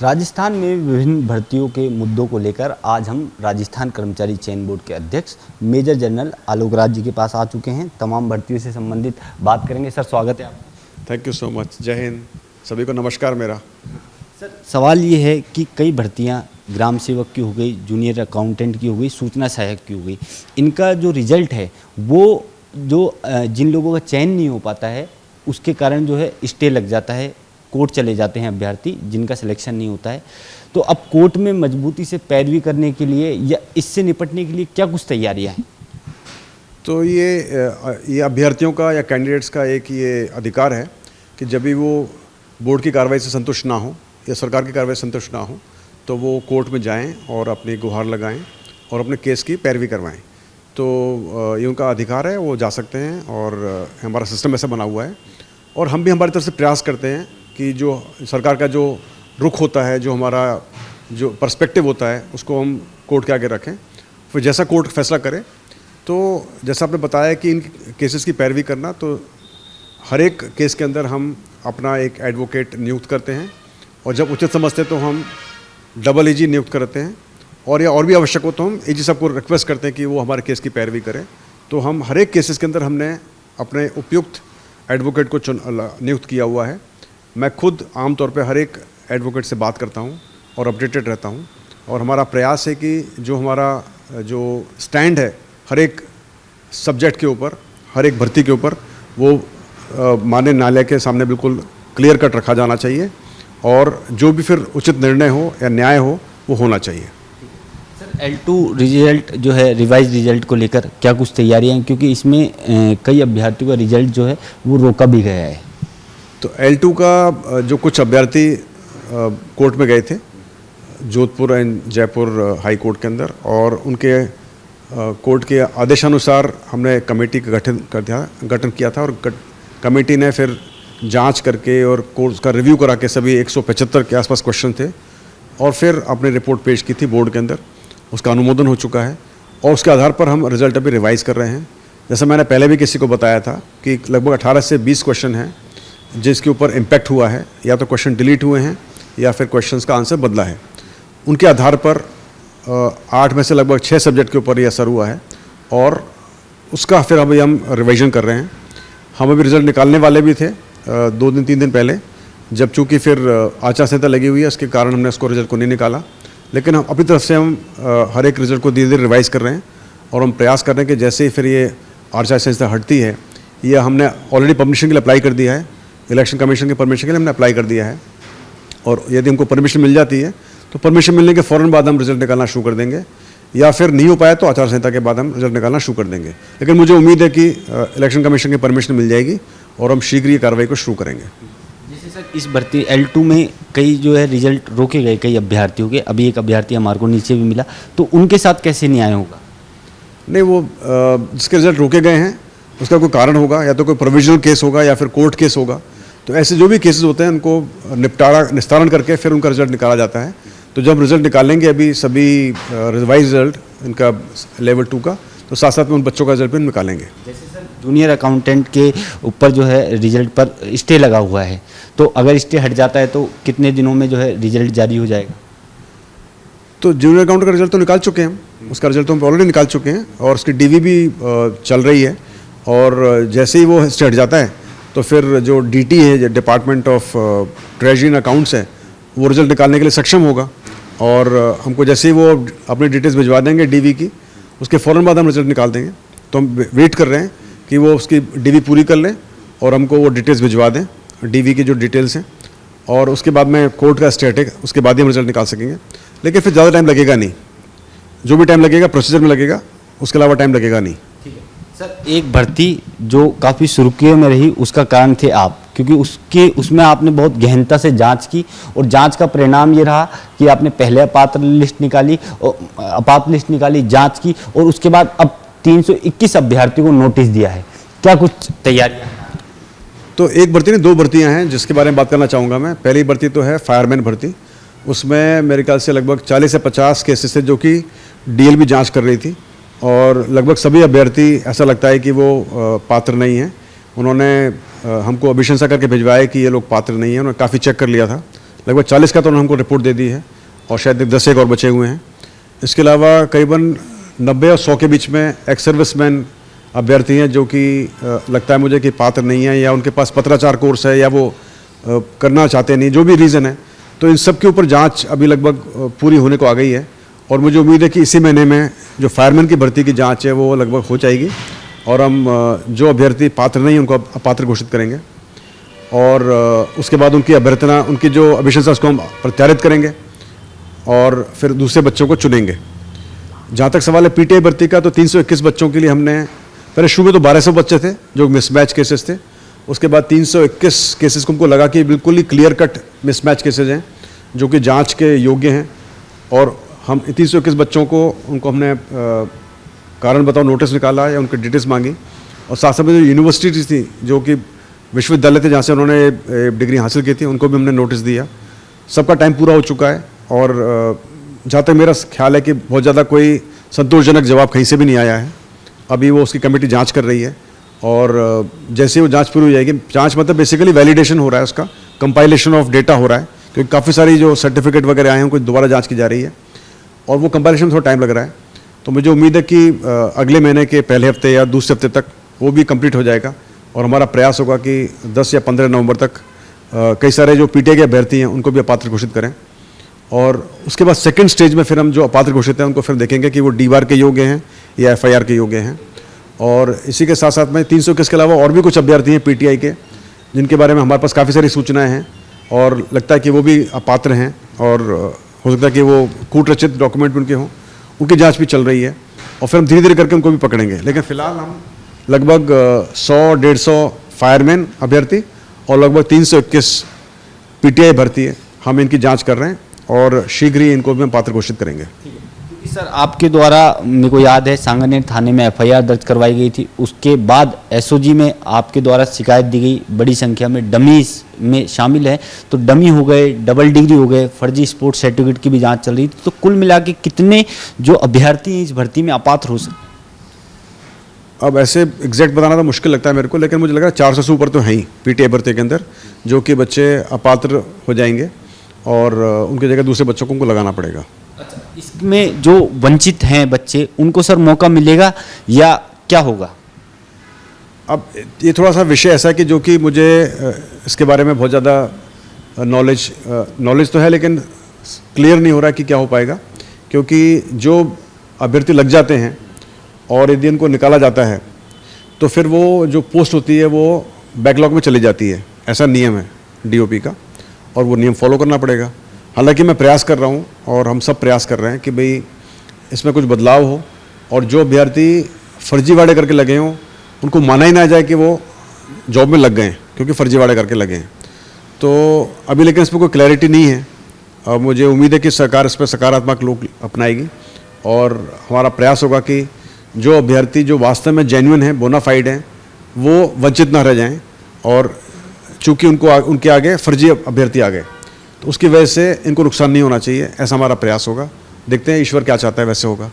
राजस्थान में विभिन्न भर्तियों के मुद्दों को लेकर आज हम राजस्थान कर्मचारी चयन बोर्ड के अध्यक्ष मेजर जनरल आलोक राज जी के पास आ चुके हैं। तमाम भर्तियों से संबंधित बात करेंगे। सर, स्वागत है आपका। Thank you so much. जय हिंद, सभी को नमस्कार मेरा। सर, सवाल ये है कि कई भर्तियां ग्राम सेवक की हो गई, जूनियर अकाउंटेंट की हो गई, सूचना सहायक की हो गई, इनका जो रिजल्ट है वो जिन लोगों का चयन नहीं हो पाता है उसके कारण जो है स्टे लग जाता है, कोर्ट चले जाते हैं अभ्यर्थी जिनका सिलेक्शन नहीं होता है। तो अब कोर्ट में मजबूती से पैरवी करने के लिए या इससे निपटने के लिए क्या कुछ तैयारियां हैं? तो ये अभ्यर्थियों का या कैंडिडेट्स का एक ये अधिकार है कि जब भी वो बोर्ड की कार्रवाई से संतुष्ट ना हो या सरकार की कार्रवाई से संतुष्ट ना हो तो वो कोर्ट में जाएं और अपनी गुहार लगाएं और अपने केस की पैरवी करवाएं। तो ये उनका अधिकार है, वो जा सकते हैं और हमारा सिस्टम ऐसा बना हुआ है। और हम भी हमारी तरफ से प्रयास करते हैं कि जो सरकार का जो रुख होता है, जो हमारा जो पर्सपेक्टिव होता है, उसको हम कोर्ट के आगे रखें। फिर जैसा कोर्ट फैसला करे, तो जैसा आपने बताया कि इन केसेस की पैरवी करना, तो हर एक केस के अंदर हम अपना एक एडवोकेट नियुक्त करते हैं और जब उचित समझते तो हम डबल एजी नियुक्त करते हैं और या और भी आवश्यक हो तो हम एजी साहब को रिक्वेस्ट करते हैं कि वो हमारे केस की पैरवी करें। तो हम हर एक केसेस के अंदर हमने अपने उपयुक्त एडवोकेट को नियुक्त किया हुआ है। मैं खुद आमतौर पे हर एक एडवोकेट से बात करता हूँ और अपडेटेड रहता हूँ और हमारा प्रयास है कि जो हमारा जो स्टैंड है हर एक सब्जेक्ट के ऊपर, हर एक भर्ती के ऊपर, वो माननीय न्यायालय के सामने बिल्कुल क्लियर कट रखा जाना चाहिए और जो भी फिर उचित निर्णय हो या न्याय हो वो होना चाहिए। सर, L2 रिजल्ट जो है, रिवाइज रिजल्ट को लेकर क्या कुछ तैयारियां हैं? क्योंकि इसमें कई अभ्यर्थियों का रिजल्ट जो है वो रोका भी गया है। तो L2 का जो कुछ अभ्यर्थी कोर्ट में गए थे, Jodhpur and Jaipur high court के अंदर, और उनके कोर्ट के आदेशानुसार हमने कमेटी का गठन किया था और कमेटी ने फिर जांच करके और कोर्ट का रिव्यू करा के सभी 175 के आसपास क्वेश्चन थे और फिर अपनी रिपोर्ट पेश की थी बोर्ड के अंदर। उसका अनुमोदन हो चुका है और उसके आधार पर हम रिजल्ट अभी रिवाइज़ कर रहे हैं। जैसे मैंने पहले भी किसी को बताया था कि लगभग 18 से 20 क्वेश्चन हैं जिसके ऊपर इम्पैक्ट हुआ है, या तो क्वेश्चन डिलीट हुए हैं या फिर क्वेश्चंस का आंसर बदला है। उनके आधार पर 8 में से लगभग 6 सब्जेक्ट के ऊपर ये असर हुआ है और उसका फिर अभी हम रिवीजन कर रहे हैं। हम अभी रिज़ल्ट निकालने वाले भी थे 2 दिन 3 दिन पहले, जब चूँकि फिर आचार संहिता लगी हुई है उसके कारण हमने उसको रिज़ल्ट को नहीं निकाला। लेकिन हम अपनी तरफ से हम हर एक रिज़ल्ट को धीरे धीरे रिवाइज़ कर रहे हैं और हम प्रयास कर रहे हैं कि जैसे ही फिर ये आचार संहिता हटती है, ये हमने ऑलरेडी परमिशन के लिए अप्लाई कर दिया है, इलेक्शन कमीशन के परमिशन के लिए हमने अप्लाई कर दिया है और यदि हमको परमिशन मिल जाती है तो परमिशन मिलने के फ़ौरन बाद हम रिज़ल्ट निकालना शुरू कर देंगे, या फिर नहीं हो पाया तो आचार संहिता के बाद हम रिज़ल्ट निकालना शुरू कर देंगे। लेकिन मुझे उम्मीद है कि इलेक्शन कमीशन की परमिशन मिल जाएगी और हम शीघ्र ये कार्रवाई को शुरू करेंगे। जैसे सर, इस भर्ती L2 में कई जो है रिजल्ट रोके गए कई अभ्यर्थियों के, अभी एक अभ्यर्थी हमारे को नीचे भी मिला, तो उनके साथ कैसे न्याय होगा? नहीं, वो जिसके रिजल्ट रोके गए हैं उसका कोई कारण होगा, या तो कोई प्रोविजनल केस होगा या फिर कोर्ट केस होगा। तो ऐसे जो भी केसेस होते हैं उनको निस्तारण करके फिर उनका रिजल्ट निकाला जाता है। तो जब रिजल्ट निकालेंगे अभी सभी रिवाइज रिजल्ट इनका लेवल 2 का, तो साथ साथ में उन बच्चों का रिजल्ट भी निकालेंगे। जैसे सर, जूनियर अकाउंटेंट के ऊपर जो है रिजल्ट पर स्टे लगा हुआ है, तो अगर स्टे हट जाता है तो कितने दिनों में जो है रिजल्ट जारी हो जाएगा? तो जूनियर अकाउंटेंट का रिजल्ट तो निकाल चुके हैं हम, उसका रिजल्ट तो हम ऑलरेडी निकाल चुके हैं और उसकी DV भी चल रही है। और जैसे ही वो स्टे हट जाता है तो फिर जो DT है, department of treasury and accounts है, वो रिजल्ट निकालने के लिए सक्षम होगा और हमको जैसे ही वो अपनी डिटेल्स भिजवा देंगे DV की, उसके फ़ौरन बाद हम रिजल्ट निकाल देंगे। तो हम वेट कर रहे हैं कि वो उसकी DV पूरी कर लें और हमको वो डिटेल्स भिजवा दें, DV की जो डिटेल्स हैं, और उसके बाद में कोर्ट का स्टेट है, उसके बाद ही हम रिजल्ट निकाल सकेंगे। लेकिन फिर ज़्यादा टाइम लगेगा नहीं, जो भी टाइम लगेगा प्रोसीजर में लगेगा, उसके अलावा टाइम लगेगा नहीं। ठीक है सर, एक भर्ती जो काफ़ी सुर्खियों में रही उसका कारण थे आप, क्योंकि उसमें आपने बहुत गहनता से जांच की और जांच का परिणाम ये रहा कि आपने पहले अपात्र लिस्ट निकाली और अपात्र लिस्ट निकाली, जांच की और उसके बाद अब 321 अभ्यर्थियों को नोटिस दिया है। क्या कुछ तैयारियां? तो एक भर्ती नहीं, 2 भर्तियां हैं जिसके बारे में बात करना चाहूँगा मैं। पहली भर्ती तो है फायरमैन भर्ती, उसमें मेरे ख्याल से लगभग 40 से 50 केसेस थे जो कि DL भी जाँच कर रही थी और लगभग सभी अभ्यर्थी ऐसा लगता है कि वो पात्र नहीं हैं। उन्होंने हमको अभिशंसा करके भिजवाया कि ये लोग पात्र नहीं हैं, उन्होंने काफ़ी चेक कर लिया था, लगभग 40 का तो उन्होंने हमको रिपोर्ट दे दी है और शायद 10 एक और बचे हुए हैं। इसके अलावा करीबन 90 और 100 के बीच में एक्स सर्विसमैन अभ्यर्थी हैं जो कि लगता है मुझे कि पात्र नहीं है या उनके पास पत्राचार कोर्स है या वो करना चाहते नहीं, जो भी रीज़न है। तो इन सब के ऊपर जांच अभी लगभग पूरी होने को आ गई है और मुझे उम्मीद है कि इसी महीने में जो फायरमैन की भर्ती की जांच है वो लगभग हो जाएगी और हम जो अभ्यर्थी पात्र नहीं उनको अपात्र घोषित करेंगे और उसके बाद उनकी अभ्यर्थना, उनकी जो अभिशंसा उसको हम प्रत्यारित करेंगे और फिर दूसरे बच्चों को चुनेंगे। जहाँ तक सवाल है पीटीआई भर्ती का, तो 321 बच्चों के लिए हमने पहले शुरू में तो 1200 बच्चे थे जो मिसमैच केसेस थे, उसके बाद 321 केसेस को हमको लगा कि बिल्कुल ही क्लियर कट मिसमैच केसेस हैं जो कि जांच के योग्य हैं और हम 321 बच्चों को उनको हमने कारण बताओ नोटिस निकाला या उनकी डिटेल्स मांगी और साथ साथ में जो यूनिवर्सिटीज थी जो कि विश्वविद्यालय थे जहाँ से उन्होंने डिग्री हासिल की थी उनको भी हमने नोटिस दिया। सबका टाइम पूरा हो चुका है और जहाँ तक मेरा ख्याल है कि बहुत ज़्यादा कोई संतोषजनक जवाब कहीं से भी नहीं आया है। अभी वो उसकी कमेटी जांच कर रही है और जैसे वो जांच पूरी हो जाएगी, जांच मतलब बेसिकली वैलिडेशन हो रहा है, उसका कंपाइलेशन ऑफ डेटा हो रहा है क्योंकि काफ़ी सारी जो सर्टिफिकेट वगैरह आए हैं उनको दोबारा जाँच की जा रही है और वो कंपाइलेशन में थोड़ा टाइम लग रहा है। तो मुझे उम्मीद है कि अगले महीने के पहले हफ्ते या दूसरे हफ्ते तक वो भी कंप्लीट हो जाएगा और हमारा प्रयास होगा कि 10 या 15 नवंबर तक कई सारे जो पीटीआई के अभ्यर्थी हैं उनको भी अपात्र घोषित करें और उसके बाद सेकंड स्टेज में फिर हम जो अपात्र घोषित हैं उनको फिर देखेंगे कि वो डी-बार के योग्य हैं या एफआईआर के योग्य हैं। और इसी के साथ साथ में 321 के अलावा और भी कुछ अभ्यर्थी हैं पीटीआई के जिनके बारे में हमारे पास काफ़ी सारी सूचनाएँ हैं और लगता है कि वो भी अपात्र हैं और हो सकता है कि वो कूटरचित डॉक्यूमेंट भी उनके हों, उनकी जांच भी चल रही है और फिर हम धीरे धीरे करके उनको भी पकड़ेंगे। लेकिन फिलहाल हम लगभग 100-150 फायरमैन अभ्यर्थी और लगभग 321 पीटीआई भर्ती है, हम इनकी जांच कर रहे हैं और शीघ्र ही इनको भी हम पात्र घोषित करेंगे। सर, आपके द्वारा मेरे को याद है सांगानेर थाने में एफआईआर दर्ज करवाई गई थी, उसके बाद एसओजी में आपके द्वारा शिकायत दी गई, बड़ी संख्या में डमीज में शामिल है, तो डमी हो गए, डबल डिग्री हो गए, फर्जी स्पोर्ट्स सर्टिफिकेट की भी जांच चल रही थी। तो कुल मिला के कितने जो अभ्यर्थी इस भर्ती में अपात्र हो सकते? अब ऐसे एग्जैक्ट बताना तो मुश्किल लगता है मेरे को, लेकिन मुझे लग रहा है 400 से ऊपर तो हैं ही पीटीआई भर्ती के अंदर जो कि बच्चे अपात्र हो जाएंगे और उनकी जगह दूसरे बच्चों को उनको लगाना पड़ेगा। अच्छा, इसमें जो वंचित हैं बच्चे उनको सर मौका मिलेगा या क्या होगा? अब ये थोड़ा सा विषय ऐसा है कि जो कि मुझे इसके बारे में बहुत ज़्यादा नॉलेज तो है लेकिन क्लियर नहीं हो रहा है कि क्या हो पाएगा, क्योंकि जो अभ्यर्थी लग जाते हैं और यदि उनको निकाला जाता है तो फिर वो जो पोस्ट होती है वो बैकलॉग में चली जाती है, ऐसा नियम है डीओपी का और वो नियम फॉलो करना पड़ेगा। हालांकि मैं प्रयास कर रहा हूँ और हम सब प्रयास कर रहे हैं कि भाई इसमें कुछ बदलाव हो और जो अभ्यर्थी फर्जीवाड़े करके लगे हों उनको माना ही ना जाए कि वो जॉब में लग गए हैं क्योंकि फर्जीवाड़े करके लगे हैं। तो अभी लेकिन इसमें कोई क्लैरिटी नहीं है और मुझे उम्मीद है कि सरकार इस पर सकारात्मक लोग अपनाएगी और हमारा प्रयास होगा कि जो अभ्यर्थी जो वास्तव में जेन्युइन हैं, बोनाफाइड हैं, वो वंचित ना रह जाएं और चूँकि उनके आगे फर्जी अभ्यर्थी आ गए तो उसकी वजह से इनको नुकसान नहीं होना चाहिए, ऐसा हमारा प्रयास होगा। देखते हैं ईश्वर क्या चाहता है वैसे होगा।